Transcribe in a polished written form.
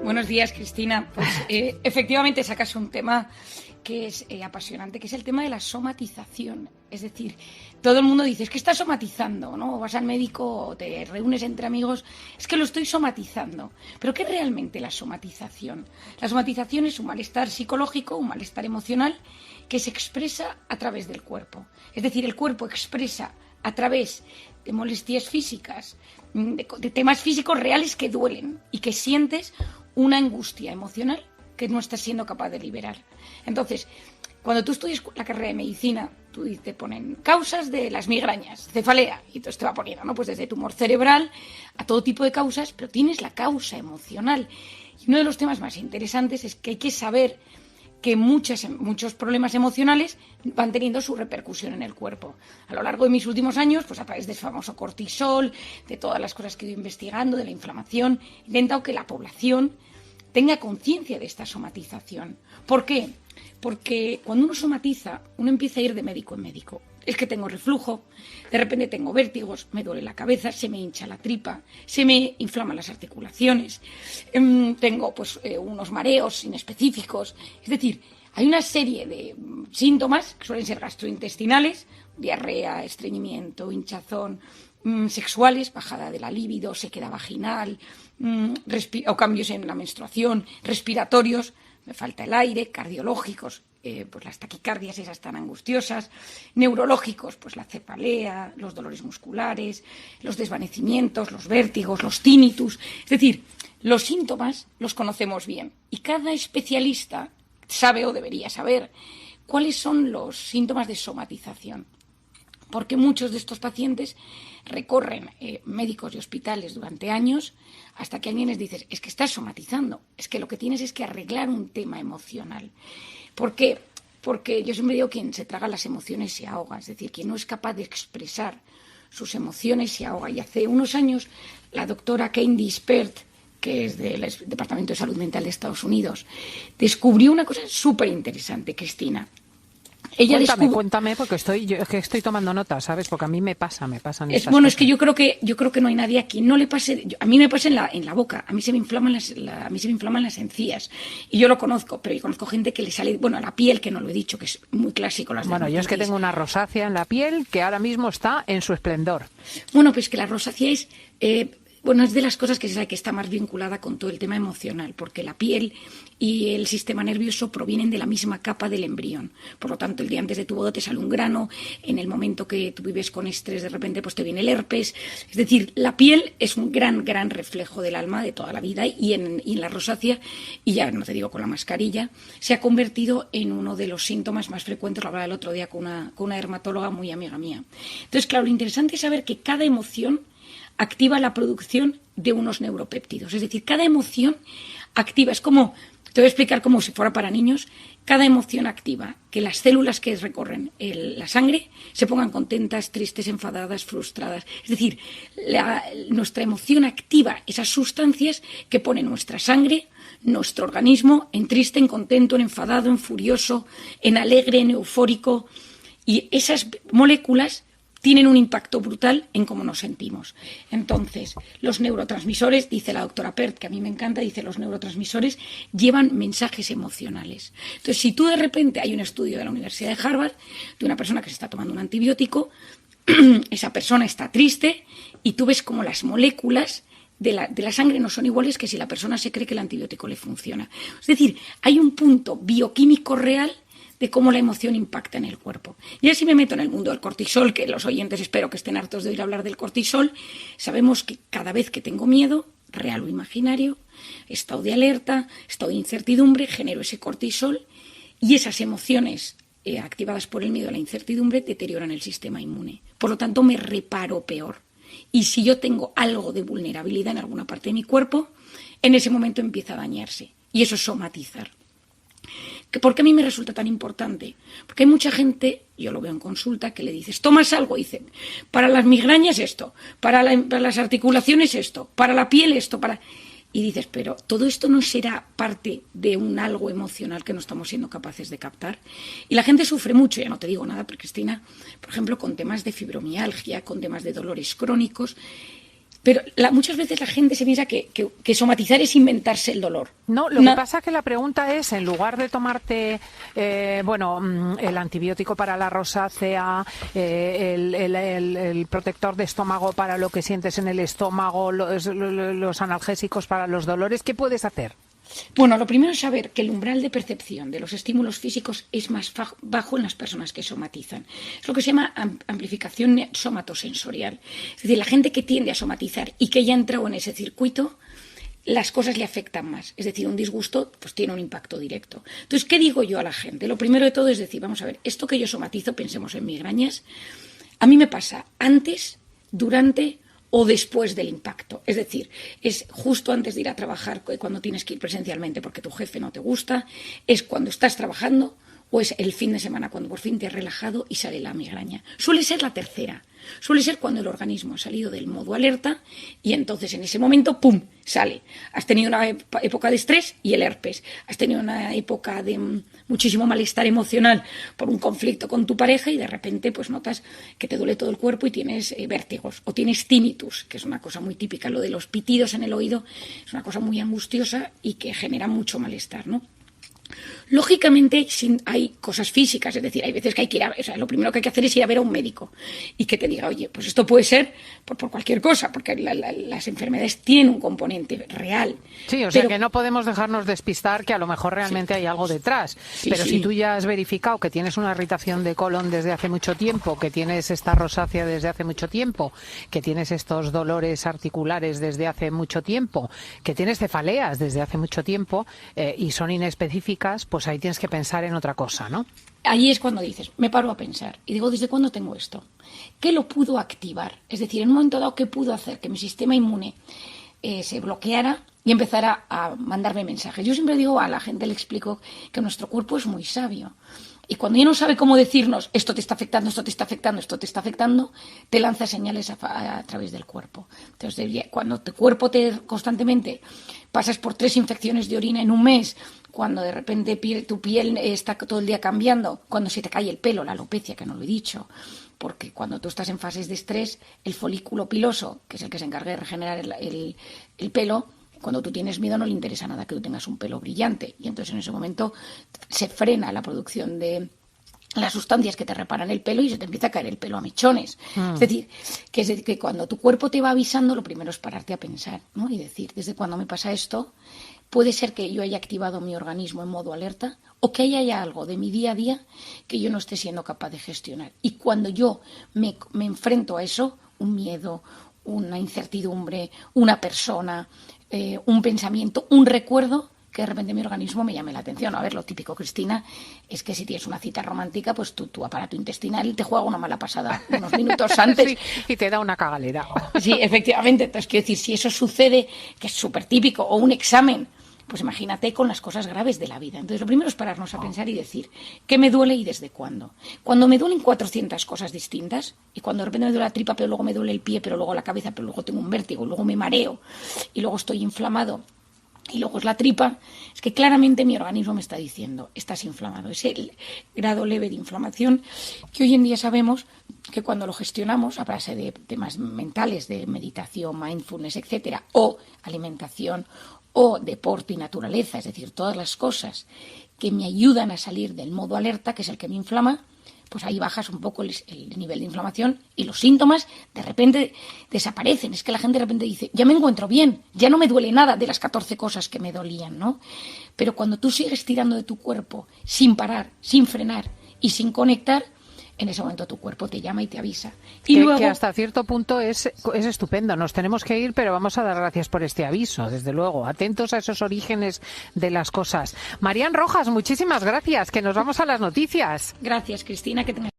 Buenos días, Cristina. Pues efectivamente sacas un tema que es apasionante, que es el tema de la somatización. Es decir, todo el mundo dice, es que estás somatizando, ¿no? O vas al médico o te reúnes entre amigos, es que lo estoy somatizando. ¿Pero qué es realmente la somatización? La somatización es un malestar psicológico, un malestar emocional que se expresa a través del cuerpo. Es decir, el cuerpo expresa a través de molestias físicas, de temas físicos reales que duelen y que sientes una angustia emocional que no estás siendo capaz de liberar. Entonces, cuando tú estudias la carrera de medicina, te ponen causas de las migrañas, cefalea, y entonces te va poniendo, ¿no? Pues desde tumor cerebral a todo tipo de causas, pero tienes la causa emocional. Y uno de los temas más interesantes es que hay que saber que muchos problemas emocionales van teniendo su repercusión en el cuerpo. A lo largo de mis últimos años, pues a través del famoso cortisol, de todas las cosas que he ido investigando, de la inflamación, he intentado que la población tenga conciencia de esta somatización. ¿Por qué? Porque cuando uno somatiza, uno empieza a ir de médico en médico. Es que tengo reflujo, de repente tengo vértigos, me duele la cabeza, se me hincha la tripa, se me inflaman las articulaciones, tengo unos mareos inespecíficos. Es decir, hay una serie de síntomas que suelen ser gastrointestinales, diarrea, estreñimiento, hinchazón, sexuales, bajada de la libido, sequedad vaginal, o cambios en la menstruación, respiratorios, me falta el aire, cardiológicos, pues las taquicardias esas tan angustiosas, neurológicos, pues la cefalea, los dolores musculares, los desvanecimientos, los vértigos, los tinnitus. Es decir, los síntomas los conocemos bien y cada especialista sabe o debería saber cuáles son los síntomas de somatización. Porque muchos de estos pacientes recorren médicos y hospitales durante años hasta que alguien les dice, es que estás somatizando, es que lo que tienes es que arreglar un tema emocional. ¿Por qué? Porque yo siempre digo que quien se traga las emociones se ahoga, es decir, quien no es capaz de expresar sus emociones se ahoga. Y hace unos años la doctora Candice Pert, que es del Departamento de Salud Mental de Estados Unidos, descubrió una cosa súper interesante, Cristina. Cuéntame, porque estoy tomando notas, ¿sabes? Porque a mí me pasan estas bueno, cosas. es que yo creo que no hay nadie aquí no le pase. A mí me pasa en la boca, a mí se me inflaman las encías y yo lo conozco, pero yo conozco gente que le sale, bueno, a la piel, que no lo he dicho, que es muy clásico. Bueno, yo es que tengo una rosácea en la piel que ahora mismo está en su esplendor. Bueno, pues que la rosácea es es de las cosas que se sabe que está más vinculada con todo el tema emocional, porque la piel y el sistema nervioso provienen de la misma capa del embrión. Por lo tanto, el día antes de tu boda te sale un grano, en el momento que tú vives con estrés, de repente pues te viene el herpes. Es decir, la piel es un gran reflejo del alma de toda la vida y en la rosácea, y ya no te digo con la mascarilla, se ha convertido en uno de los síntomas más frecuentes. Lo hablaba el otro día con una dermatóloga muy amiga mía. Entonces, claro, lo interesante es saber que cada emoción activa la producción de unos neuropéptidos. Es decir, cada emoción activa, te voy a explicar como si fuera para niños, cada emoción activa que las células que recorren la sangre se pongan contentas, tristes, enfadadas, frustradas. Es decir, nuestra emoción activa esas sustancias que ponen nuestra sangre, nuestro organismo, en triste, en contento, en enfadado, en furioso, en alegre, en eufórico. Y esas moléculas tienen un impacto brutal en cómo nos sentimos. Entonces, los neurotransmisores, dice la doctora Pert, que a mí me encanta, dice los neurotransmisores llevan mensajes emocionales. Entonces, si tú de repente, hay un estudio de la Universidad de Harvard de una persona que se está tomando un antibiótico, esa persona está triste y tú ves como las moléculas de la sangre no son iguales que si la persona se cree que el antibiótico le funciona. Es decir, hay un punto bioquímico real de cómo la emoción impacta en el cuerpo. Y así me meto en el mundo del cortisol, que los oyentes espero que estén hartos de oír hablar del cortisol. Sabemos que cada vez que tengo miedo, real o imaginario, estado de alerta, estado de incertidumbre, genero ese cortisol y esas emociones activadas por el miedo a la incertidumbre deterioran el sistema inmune. Por lo tanto, me reparo peor. Y si yo tengo algo de vulnerabilidad en alguna parte de mi cuerpo, en ese momento empieza a dañarse. Y eso es somatizar. ¿Por qué a mí me resulta tan importante? Porque hay mucha gente, yo lo veo en consulta, que le dices, tomas algo, y dicen, para las migrañas esto, para las articulaciones esto, para la piel esto, y dices, pero todo esto no será parte de un algo emocional que no estamos siendo capaces de captar. Y la gente sufre mucho, ya no te digo nada, pero Cristina, por ejemplo, con temas de fibromialgia, con temas de dolores crónicos, Pero muchas veces la gente se piensa que somatizar es inventarse el dolor. No, lo que pasa es que la pregunta es, en lugar de tomarte el antibiótico para la rosácea, el protector de estómago para lo que sientes en el estómago, los analgésicos para los dolores, ¿qué puedes hacer? Bueno, lo primero es saber que el umbral de percepción de los estímulos físicos es más bajo en las personas que somatizan. Es lo que se llama amplificación somatosensorial. Es decir, la gente que tiende a somatizar y que ya ha entrado en ese circuito, las cosas le afectan más. Es decir, un disgusto pues tiene un impacto directo. Entonces, ¿qué digo yo a la gente? Lo primero de todo es decir, vamos a ver, esto que yo somatizo, pensemos en migrañas, a mí me pasa antes, durante o después del impacto. Es decir, es justo antes de ir a trabajar, cuando tienes que ir presencialmente porque tu jefe no te gusta, es cuando estás trabajando o es el fin de semana cuando por fin te has relajado y sale la migraña. Suele ser la tercera. Suele ser cuando el organismo ha salido del modo alerta y entonces en ese momento, ¡pum!, sale. Has tenido una época de estrés y el herpes. Has tenido una época de muchísimo malestar emocional por un conflicto con tu pareja y de repente pues notas que te duele todo el cuerpo y tienes vértigos. O tienes tinnitus, que es una cosa muy típica. Lo de los pitidos en el oído es una cosa muy angustiosa y que genera mucho malestar, ¿no? Lógicamente hay cosas físicas, es decir, hay veces que hay que ir lo primero que hay que hacer es ir a ver a un médico y que te diga, oye, pues esto puede ser por cualquier cosa, porque las enfermedades tienen un componente real. Sí, o sea que no podemos dejarnos despistar que a lo mejor realmente hay algo detrás. Pero si tú ya has verificado que tienes una irritación de colon desde hace mucho tiempo, que tienes esta rosácea desde hace mucho tiempo, que tienes estos dolores articulares desde hace mucho tiempo, que tienes cefaleas desde hace mucho tiempo y son inespecíficas, pues ahí tienes que pensar en otra cosa, ¿no? Ahí es cuando dices, me paro a pensar y digo, ¿desde cuándo tengo esto? ¿Qué lo pudo activar? Es decir, en un momento dado, ¿qué pudo hacer que mi sistema inmune se bloqueara y empezara a mandarme mensajes? Yo siempre digo, a la gente le explico que nuestro cuerpo es muy sabio. Y cuando ya no sabe cómo decirnos, esto te está afectando, esto te está afectando, esto te está afectando, te lanza señales a través del cuerpo. Entonces, cuando tu cuerpo constantemente pasas por 3 infecciones de orina en un mes, cuando de repente tu piel está todo el día cambiando, cuando se te cae el pelo, la alopecia, que no lo he dicho, porque cuando tú estás en fases de estrés, el folículo piloso, que es el que se encarga de regenerar el pelo, cuando tú tienes miedo no le interesa nada que tú tengas un pelo brillante y entonces en ese momento se frena la producción de las sustancias que te reparan el pelo y se te empieza a caer el pelo a mechones. Es decir, que cuando tu cuerpo te va avisando, lo primero es pararte a pensar, ¿no? Y decir, ¿desde cuándo me pasa esto? Puede ser que yo haya activado mi organismo en modo alerta o que haya algo de mi día a día que yo no esté siendo capaz de gestionar. Y cuando yo me enfrento a eso, un miedo, una incertidumbre, una persona, un pensamiento, un recuerdo, que de repente mi organismo me llame la atención. A ver, lo típico, Cristina, es que si tienes una cita romántica, pues tu aparato intestinal te juega una mala pasada unos minutos antes. Sí, y te da una cagalera. Sí, efectivamente. Entonces, quiero decir, si eso sucede, que es súper típico, o un examen, pues imagínate con las cosas graves de la vida. Entonces, lo primero es pararnos a pensar y decir, ¿qué me duele y desde cuándo? Cuando me duelen 400 cosas distintas, y cuando de repente me duele la tripa, pero luego me duele el pie, pero luego la cabeza, pero luego tengo un vértigo, luego me mareo, y luego estoy inflamado, y luego es la tripa, es que claramente mi organismo me está diciendo, estás inflamado. Es el grado leve de inflamación que hoy en día sabemos que cuando lo gestionamos a base de temas mentales, de meditación, mindfulness, etcétera, o alimentación, o deporte y naturaleza, es decir, todas las cosas que me ayudan a salir del modo alerta, que es el que me inflama, pues ahí bajas un poco el nivel de inflamación y los síntomas de repente desaparecen. Es que la gente de repente dice, ya me encuentro bien, ya no me duele nada de las 14 cosas que me dolían, ¿no? Pero cuando tú sigues tirando de tu cuerpo sin parar, sin frenar y sin conectar, en ese momento tu cuerpo te llama y te avisa. Y luego, que hasta cierto punto es estupendo. Nos tenemos que ir, pero vamos a dar gracias por este aviso, desde luego. Atentos a esos orígenes de las cosas. Marían Rojas, muchísimas gracias, que nos vamos a las noticias. Gracias, Cristina, que tengas